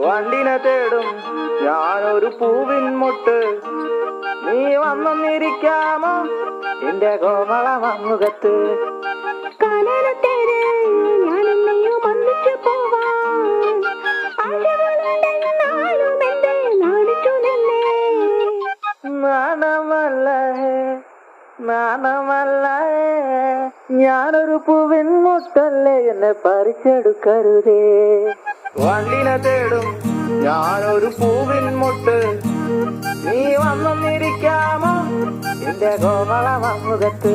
വണ്ടിനെ തേടും ഞാനൊരു പൂവിൻ മുട്ട്, നീ വന്നിരിക്കാമോ എന്റെ കോമള മമ്മുഖത്ത്. നാണമല്ല ഞാനൊരു പൂവിൻ മുട്ടല്ലേ, എന്നെ പറിച്ചെടുക്കരുതേ. വണ്ടിനെ തേടും ഞാനൊരു പൂവിൻ മുട്ട്, നീ വന്നിരിക്കാമോ എന്റെ കോമള മമ്മുഖത്ത്.